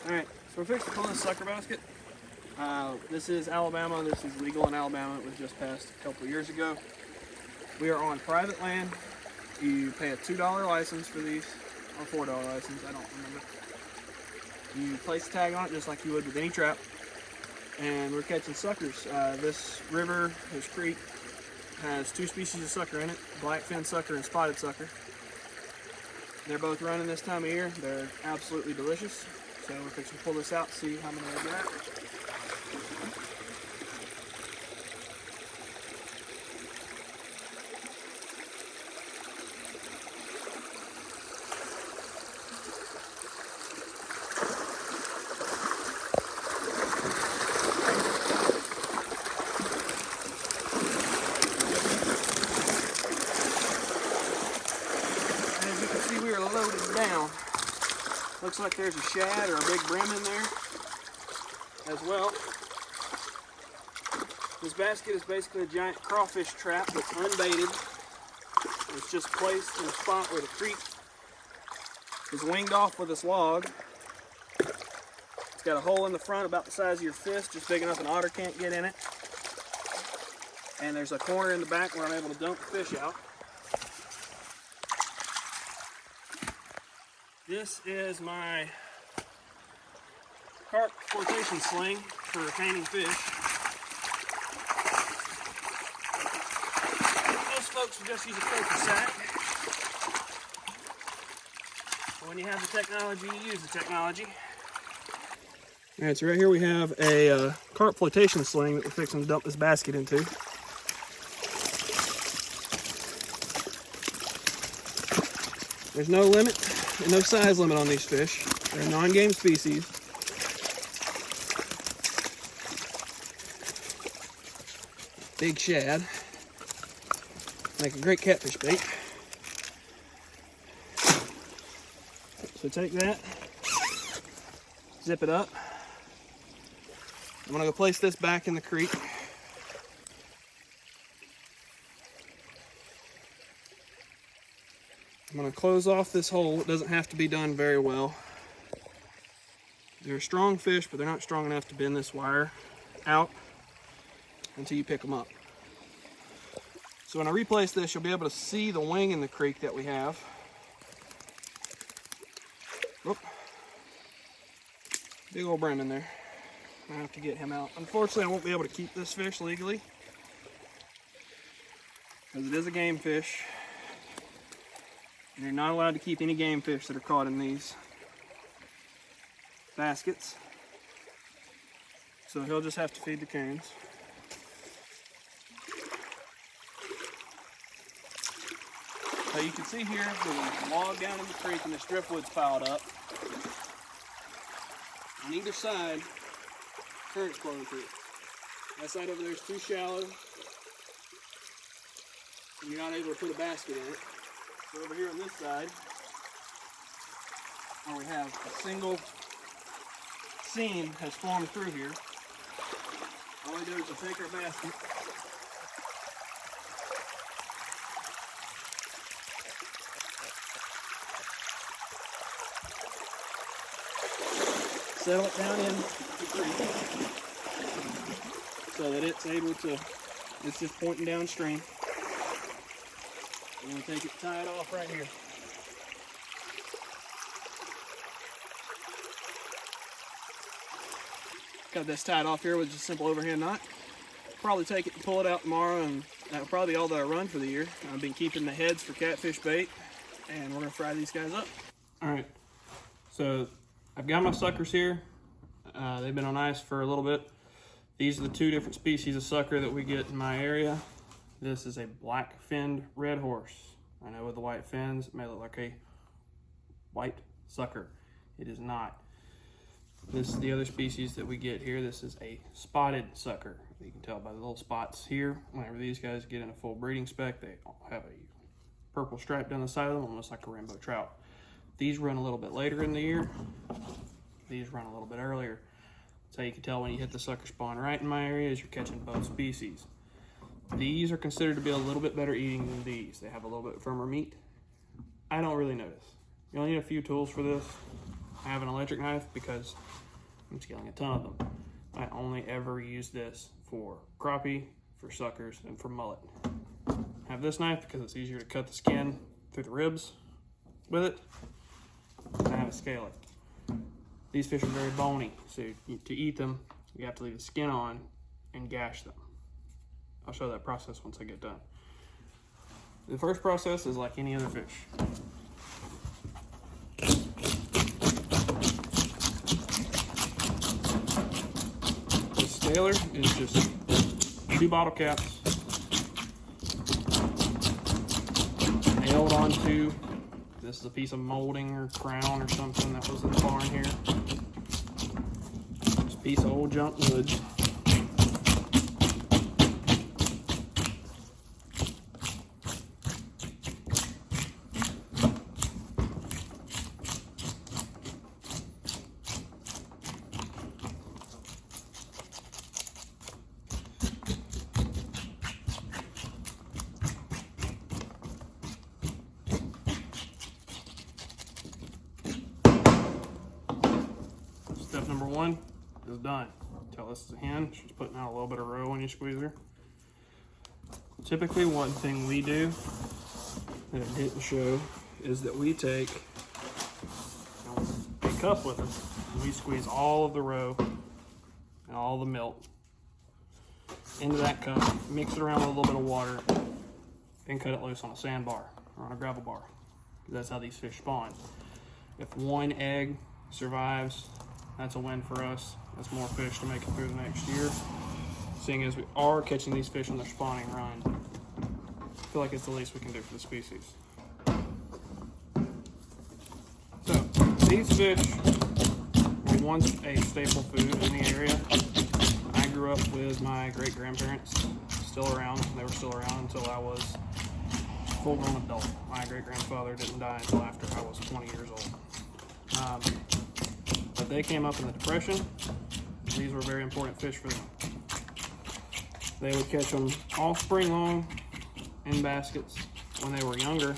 Alright, so we're fixing to pull this sucker basket. This is Alabama. This is legal in Alabama. It was just passed a couple years ago. We are on private land. You pay a $2 license for these, or $4 license, I don't remember. You place a tag on it just like you would with any trap. And we're catching suckers. This river, this creek, has two species of sucker in it, blackfin sucker and spotted sucker. They're both running this time of year. They're absolutely delicious. So we're fixing to pull this out, see how many we got. As you can see, we are loaded down. Looks like there's a shad or a big brim in there as well. This basket is basically a giant crawfish trap that's unbaited. It's just placed in a spot where the creek is winged off with this log. It's got a hole in the front about the size of your fist, just big enough an otter can't get in it. And there's a corner in the back where I'm able to dump the fish out. This is my carp flotation sling for retaining fish. Most folks will just use a filter sack. But when you have the technology, you use the technology. Alright, so right here we have a carp flotation sling that we're fixing to dump this basket into. There's no limit. And no size limit on these fish. They're non-game species. Big shad. Make a great catfish bait. So take that, zip it up. I'm gonna go place this back in the creek. I'm going to close off this hole. It doesn't have to be done very well. They're strong fish, but they're not strong enough to bend this wire out until you pick them up. So when I replace this, you'll be able to see the wing in the creek that we have. Whoop. Big old brim in there. I have to get him out. Unfortunately, I won't be able to keep this fish legally because it is a game fish. You're not allowed to keep any game fish that are caught in these baskets. So he'll just have to feed the coons. So you can see here, there's a log down in the creek and this driftwood's piled up. On either side, current's flowing through. That side over there is too shallow. And you're not able to put a basket in it. So over here on this side, where we have a single seam has formed through here. All we do is we'll take our basket, settle it down in the creek so that it's able to, it's just pointing downstream. I'm going to take it, tie it off right here. Got this tied off here with just a simple overhand knot. Probably take it and pull it out tomorrow, and that'll probably be all that I run for the year. I've been keeping the heads for catfish bait, and we're going to fry these guys up. Alright, so I've got my suckers here. They've been on ice for a little bit. These are the two different species of sucker that we get in my area. This is a black-finned red horse. I know with the white fins, it may look like a white sucker. It is not. This is the other species that we get here. This is a spotted sucker. You can tell by the little spots here. Whenever these guys get in a full breeding spec, they have a purple stripe down the side of them, almost like a rainbow trout. These run a little bit later in the year. These run a little bit earlier. So you can tell when you hit the sucker spawn right in my area is you're catching both species. These are considered to be a little bit better eating than these. They have a little bit firmer meat. I don't really notice. You only need a few tools for this. have an electric knife because I'm killing a ton of them. I only ever use this for crappie, for suckers, and for mullet. I have this knife because it's easier to cut the skin through the ribs with it. And I have a scaler. These fish are very bony, so to eat them, you have to leave the skin on and gash them. I'll show that process once I get done. The first process is like any other fish. The scaler is just 2 bottle caps nailed onto. This is a piece of molding or crown or something that was in the barn here. Just a piece of old junk wood. Step number 1 is done. Tell this is a hen. She's putting out a little bit of roe when you squeeze her. Typically, one thing we do that I didn't show is that we take a cup with us and we squeeze all of the roe and all the milk into that cup, mix it around with a little bit of water, and cut it loose on a sandbar or on a gravel bar. That's how these fish spawn. If one egg survives, that's a win for us. That's more fish to make it through the next year. Seeing as we are catching these fish on their spawning run, I feel like it's the least we can do for the species. So, these fish were once a staple food in the area. I grew up with my great-grandparents still around. They were still around until I was a full-grown adult. My great-grandfather didn't die until after I was 20 years old. But they came up in the Depression. These were very important fish for them. They would catch them all spring long in baskets. When they were younger,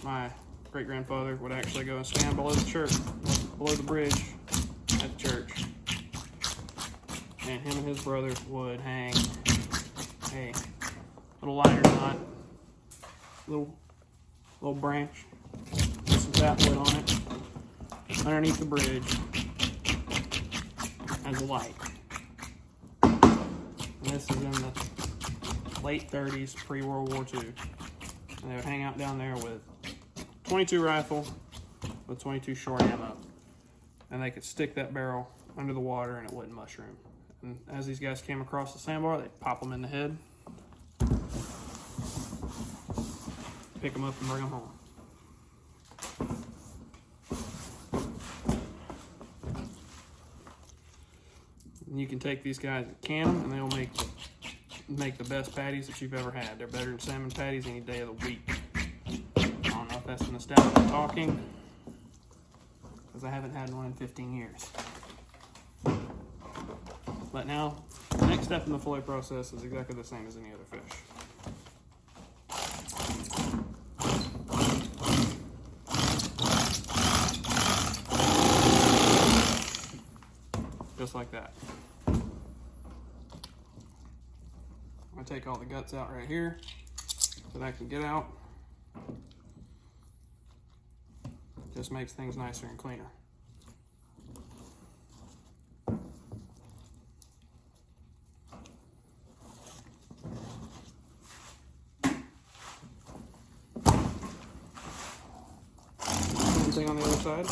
my great-grandfather would actually go and stand below the church, below the bridge at the church. And him and his brother would hang a little liner knot, little branch, with some sapwood on it, underneath the bridge as a light. And this is in the late 30s, pre-World War II. And they would hang out down there with 22 rifle with 22 short ammo. And they could stick that barrel under the water and it wouldn't mushroom. And as these guys came across the sandbar, they'd pop them in the head, pick them up and bring them home. You can take these guys and can them, and they'll make the best patties that you've ever had. They're better than salmon patties any day of the week. I don't know if that's nostalgia talking, because I haven't had one in 15 years. But now, the next step in the fillet process is exactly the same as any other fish. Just like that. I'm gonna take all the guts out right here so that I can get out. Just makes things nicer and cleaner. Same thing on the other side.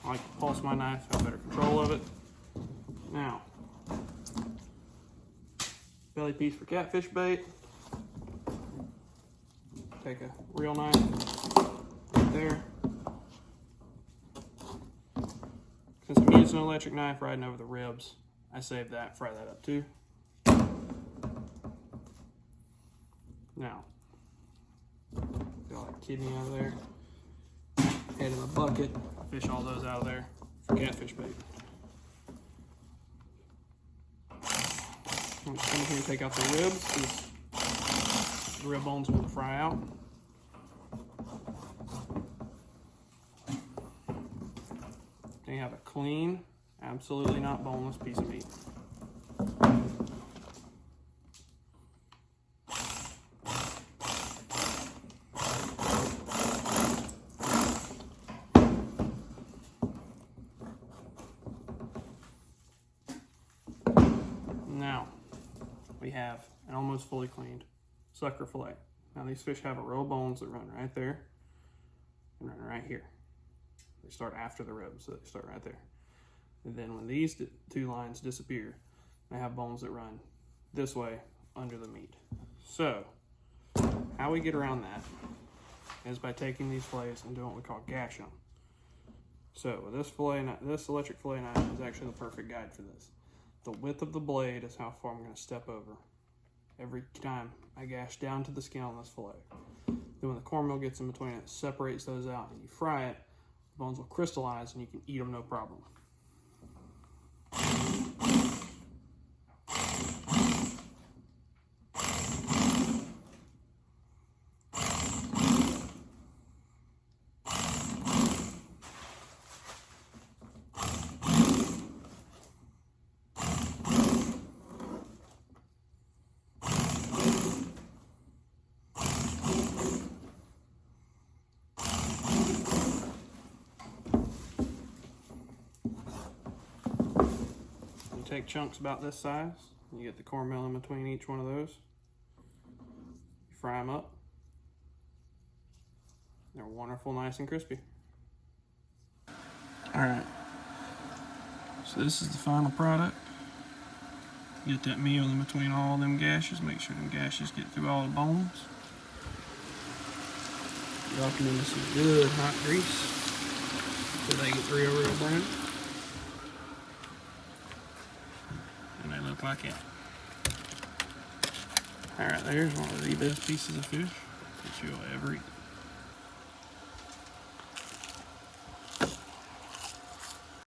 I like to pulse my knife, have better control of it. Now, belly piece for catfish bait. Take a real knife right there. Since I'm using an electric knife riding over the ribs, I save that, fry that up too. Now, got that kidney out of there. Head in the bucket, fish all those out of there for catfish bait. I'm just going to take out the ribs. The rib bones won't fry out. Then you have a clean, absolutely not boneless piece of meat. Now, we have an almost fully cleaned sucker fillet. Now these fish have a row of bones that run right there and run right here. They start after the ribs, so they start right there. And then when these two lines disappear, they have bones that run this way under the meat. So, how we get around that is by taking these fillets and doing what we call gash them. So with this fillet, this electric fillet knife is actually the perfect guide for this. The width of the blade is how far I'm going to step over every time I gash down to the skin on this fillet. Then when the cornmeal gets in between, it separates those out, and you fry it, the bones will crystallize and you can eat them no problem. Take chunks about this size, you get the cornmeal in between each one of those, you fry them up, they're wonderful, nice and crispy. Alright, so this is the final product. Get that meal in between all them gashes, make sure them gashes get through all the bones. Drop them into some good hot grease so they get real brown. Like it. Alright, there's one of the best pieces of fish that you'll ever eat.